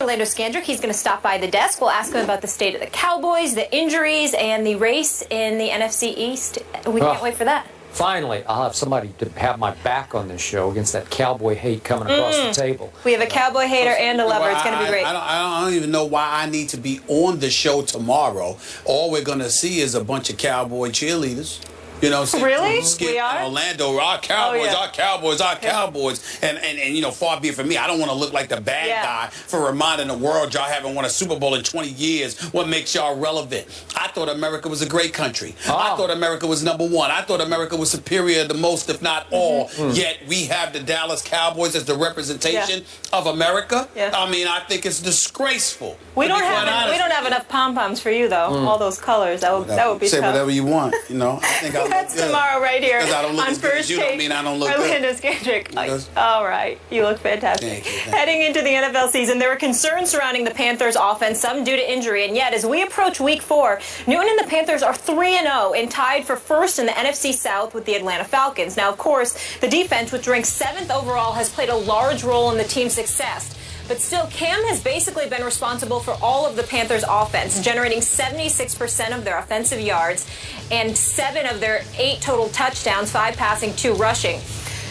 Orlando Scandrick. He's going to stop by the desk. We'll ask him about the state of the Cowboys, the injuries, and the race in the NFC East. We can't wait for that. Finally, I'll have somebody to have my back on this show against that cowboy hate coming across the table. We have a cowboy hater and a lover. It's going to be great. I don't even know why I need to be on the show tomorrow. All we're going to see is a bunch of cowboy cheerleaders. You know, really? We are? Orlando, our Cowboys, our Cowboys, our Cowboys. And you know, far be it from me, I don't want to look like the bad guy for reminding the world y'all haven't won a Super Bowl in 20 years. What makes y'all relevant? I thought America was a great country. I thought America was #1. I thought America was superior to most, if not all. Yet we have the Dallas Cowboys as the representation of America. I mean, I think it's disgraceful. We don't have enough pom-poms for you, though. All those colors. That would be Say tough. whatever you want, you know. I think I That's tomorrow right here on First You don't mean I don't look Orlando good. Scandrick. All right. You look fantastic. Thank you. Heading into the NFL season, there are concerns surrounding the Panthers' offense, some due to injury. And yet, as we approach Week 4, Newton and the Panthers are 3-0 and tied for first in the NFC South with the Atlanta Falcons. Now, of course, the defense, which ranks 7th overall, has played a large role in the team's success. But still, Cam has basically been responsible for all of the Panthers' offense, generating 76% of their offensive yards and 7 of their 8 total touchdowns, 5 passing, 2 rushing.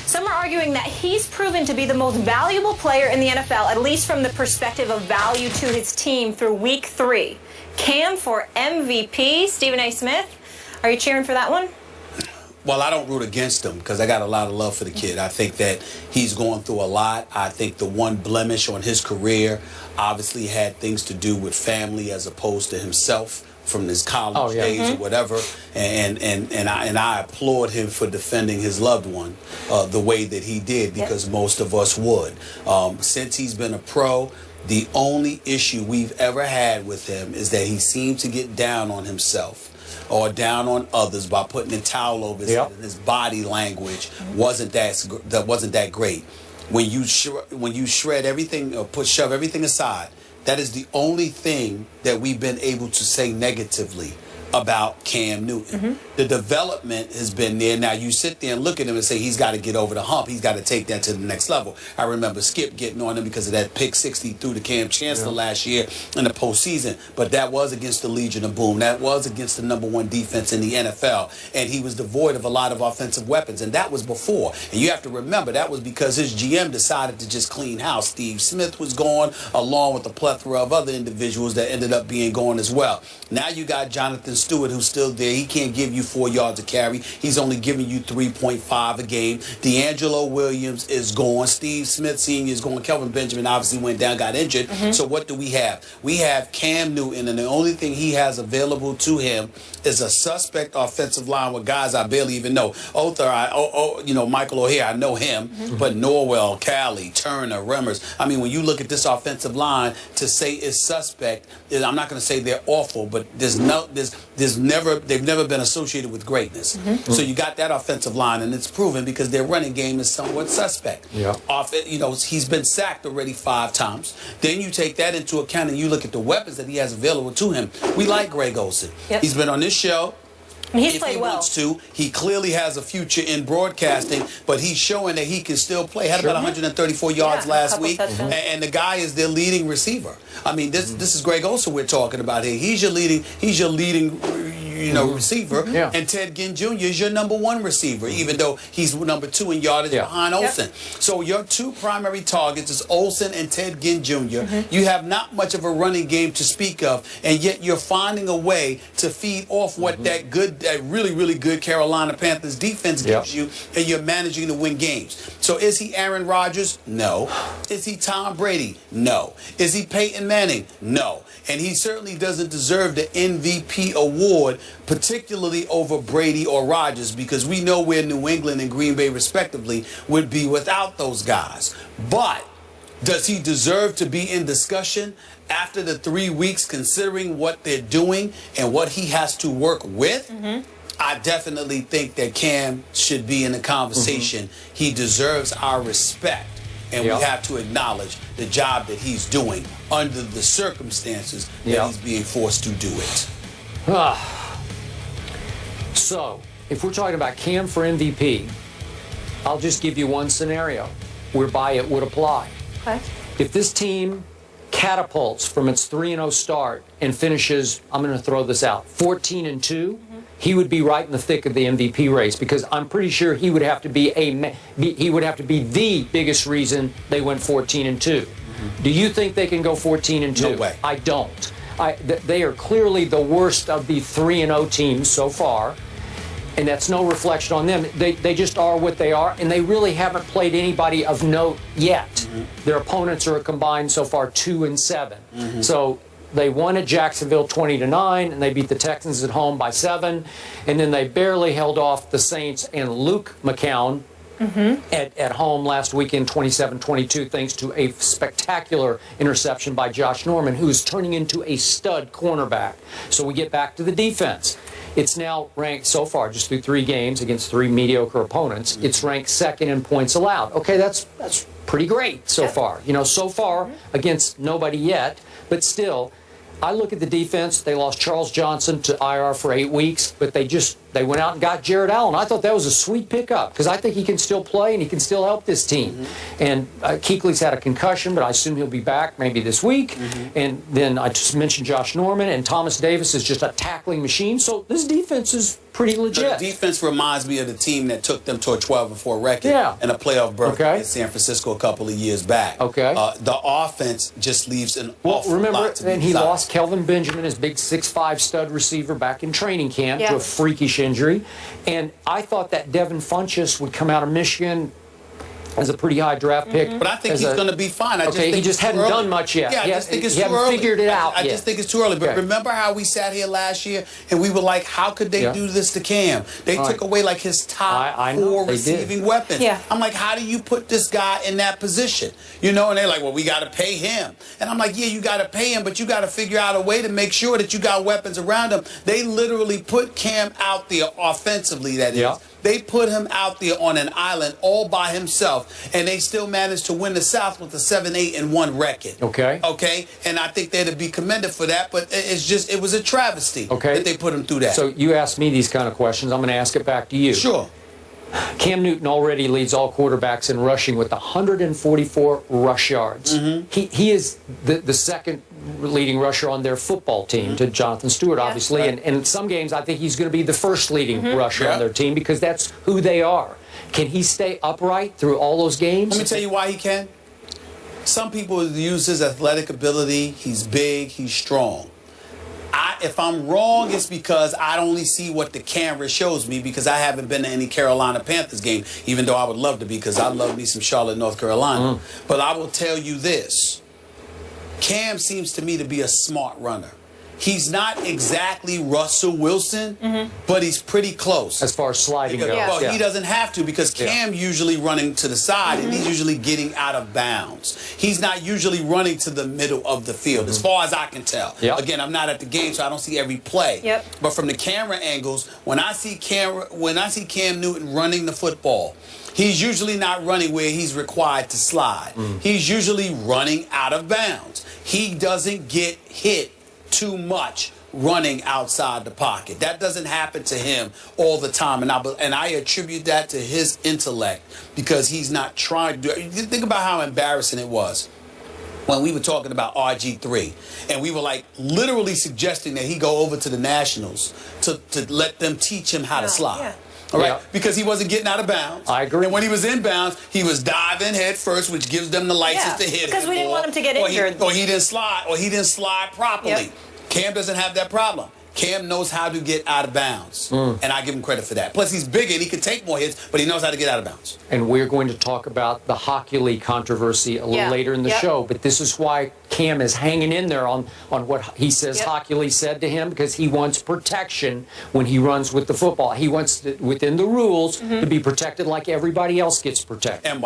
Some are arguing that he's proven to be the most valuable player in the NFL, at least from the perspective of value to his team through Week 3. Cam for MVP. Stephen A. Smith, are you cheering for that one? Well, I don't root against him because I got a lot of love for the kid. I think that he's going through a lot. I think the one blemish on his career obviously had things to do with family as opposed to himself from his college days or whatever. And I applaud him for defending his loved one the way that he did, because most of us would. Since he's been a pro, the only issue we've ever had with him is that he seemed to get down on himself or down on others by putting a towel over his head, and his body language wasn't that great. When you shred everything or shove everything aside, that is the only thing that we've been able to say negatively about Cam Newton. The development has been there. Now you sit there and look at him and say he's got to get over the hump. He's got to take that to the next level. I remember Skip getting on him because of that pick 60 through to Cam Chancellor last year in the postseason. But that was against the Legion of Boom. That was against the #1 defense in the NFL. And he was devoid of a lot of offensive weapons. And that was before. And you have to remember that was because his GM decided to just clean house. Steve Smith was gone, along with a plethora of other individuals that ended up being gone as well. Now you got Jonathan Stewart, who's still there. He can't give you 4 yards a carry. He's only giving you 3.5 a game. D'Angelo Williams is gone. Steve Smith Sr. is gone. Kelvin Benjamin obviously went down, got injured. So what do we have? We have Cam Newton, and the only thing he has available to him is a suspect offensive line with guys I barely even know. Michael O'Hare, I know him, but Norwell, Cali, Turner, Remmers. I mean, when you look at this offensive line, to say it's suspect, I'm not going to say they're awful, but they've never been associated with greatness. So you got that offensive line, and it's proven because their running game is somewhat suspect. He's been sacked already 5 times. Then you take that into account and you look at the weapons that he has available to him. We like Greg Olsen. He's been on this show. He's if played he well. wants to, he clearly has a future in broadcasting, but he's showing that he can still play. Had about 134 yards last week, and the guy is their leading receiver. I mean, this is Greg Olsen we're talking about here. He's your leading receiver, and Ted Ginn Jr. is your #1 receiver, even though he's #2 in yardage behind Olsen. So your 2 primary targets is Olsen and Ted Ginn Jr. You have not much of a running game to speak of, and yet you're finding a way to feed off what that really, really good Carolina Panthers defense gives you, and you're managing to win games. So is he Aaron Rodgers? No. Is he Tom Brady? No. Is he Peyton Manning? No. And he certainly doesn't deserve the MVP award, particularly over Brady or Rodgers, because we know where New England and Green Bay, respectively, would be without those guys. But does he deserve to be in discussion after the 3 weeks, considering what they're doing and what he has to work with? I definitely think that Cam should be in the conversation. He deserves our respect. And we have to acknowledge the job that he's doing under the circumstances that he's being forced to do it. So, if we're talking about Cam for MVP, I'll just give you one scenario whereby it would apply. If this team catapults from its 3-0 start and finishes, I'm going to throw this out, 14-2, he would be right in the thick of the MVP race, because I'm pretty sure he would have to be the biggest reason they went 14-2. Do you think they can go 14-2? No way. I don't. They are clearly the worst of the 3-0 teams so far, and that's no reflection on them. They just are what they are, and they really haven't played anybody of note yet. Their opponents are combined so far 2-7. So they won at Jacksonville 20-9, and they beat the Texans at home by 7, and then they barely held off the Saints and Luke McCown at home last weekend 27-22, thanks to a spectacular interception by Josh Norman, who is turning into a stud cornerback. So we get back to the defense. It's now ranked so far, just through 3 games against 3 mediocre opponents, it's ranked 2nd in points allowed. Okay, that's pretty great so far. You know, so far against nobody yet, but still, I look at the defense. They lost Charles Johnson to IR for 8 weeks, but they went out and got Jared Allen. I thought that was a sweet pickup, because I think he can still play and he can still help this team. And Kuechly's had a concussion, but I assume he'll be back maybe this week. And then I just mentioned Josh Norman, and Thomas Davis is just a tackling machine. So this defense is pretty legit. The defense reminds me of the team that took them to a 12-4 record and a playoff berth in San Francisco a couple of years back. The offense just leaves an awful lot to be he lost Kelvin Benjamin, his big 6'5" stud receiver, back in training camp to a freakish injury. And I thought that Devin Funchess would come out of Michigan as a pretty high draft pick. But I think he's going to be fine. He just hadn't done much yet. Yeah, I just think it's too early. He hasn't figured it out yet. I just think it's too early. But remember how we sat here last year and we were like, how could they do this to Cam? They took away like his top 4 receiving weapons. I'm like, how do you put this guy in that position? You know, and they're like, well, we got to pay him. And I'm like, yeah, you got to pay him, but you got to figure out a way to make sure that you got weapons around him. They literally put Cam out there offensively, that is. They put him out there on an island all by himself, and they still managed to win the South with a 7-8-1 record. Okay? And I think they're to be commended for that, but it was a travesty that they put him through that. So you asked me these kind of questions. I'm going to ask it back to you. Sure. Cam Newton already leads all quarterbacks in rushing with 144 rush yards. He is the second leading rusher on their football team to Jonathan Stewart, obviously. And in some games, I think he's going to be the first leading rusher on their team, because that's who they are. Can he stay upright through all those games? Let me tell you why he can. Some people use his athletic ability. He's big. He's strong. If I'm wrong, it's because I only see what the camera shows me, because I haven't been to any Carolina Panthers game, even though I would love to be, because I love me some Charlotte, North Carolina. But I will tell you this. Cam seems to me to be a smart runner. He's not exactly Russell Wilson, but he's pretty close. As far as sliding goes. Well, he doesn't have to, because Cam usually running to the side, and he's usually getting out of bounds. He's not usually running to the middle of the field, as far as I can tell. Again, I'm not at the game, so I don't see every play. But from the camera angles, when I see Cam Newton running the football, he's usually not running where he's required to slide. He's usually running out of bounds. He doesn't get hit too much running outside the pocket. That doesn't happen to him all the time, and I attribute that to his intellect, because he's not trying to do it. Think about how embarrassing it was when we were talking about RG3, and we were like literally suggesting that he go over to the Nationals to let them teach him how to slide. All right, because he wasn't getting out of bounds. I agree. And when he was in bounds, he was diving head first, which gives them the license to hit him. Because we didn't want him to get injured. Or he didn't slide properly. Cam doesn't have that problem. Cam knows how to get out of bounds, and I give him credit for that. Plus, he's bigger and he can take more hits, but he knows how to get out of bounds. And we're going to talk about the Hockey League controversy a little later in the show, but this is why Cam is hanging in there on what he says Hockey League said to him, because he wants protection when he runs with the football. He wants, within the rules, to be protected like everybody else gets protected. And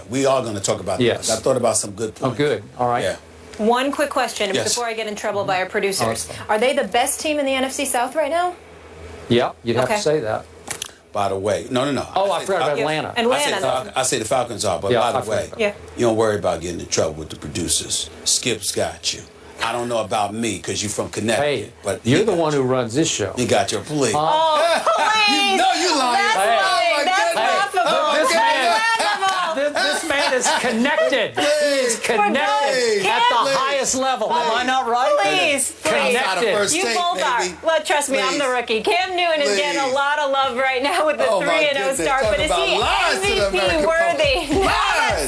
we are going to talk about that. I thought about some good points. Oh, good. All right. Yeah. One quick question before I get in trouble by our producers. Are they the best team in the NFC South right now? Yeah, you'd have to say that. By the way, no. Oh, I forgot about Atlanta. I say the Falcons are, but by the way, you don't worry about getting in trouble with the producers. Skip's got you. I don't know about me, because you're from Connecticut. But you're the one who runs this show. He got your police. Oh, please! You know you lying. That's lying. That's laughable. This man is connected. He is connected at the highest level. Am I not right? Please. Connected. You both are. Well, trust me, I'm the rookie. Cam Newton is getting a lot of love right now with the 3-0 start, but is he MVP worthy?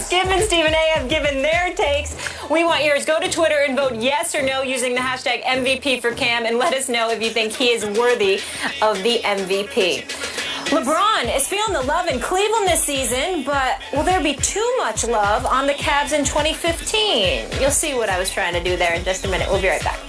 Skip and Stephen A have given their takes. We want yours. Go to Twitter and vote yes or no using the hashtag MVP for Cam, and let us know if you think he is worthy of the MVP. LeBron is feeling the love in Cleveland this season, but will there be too much love on the Cavs in 2015? You'll see what I was trying to do there in just a minute. We'll be right back.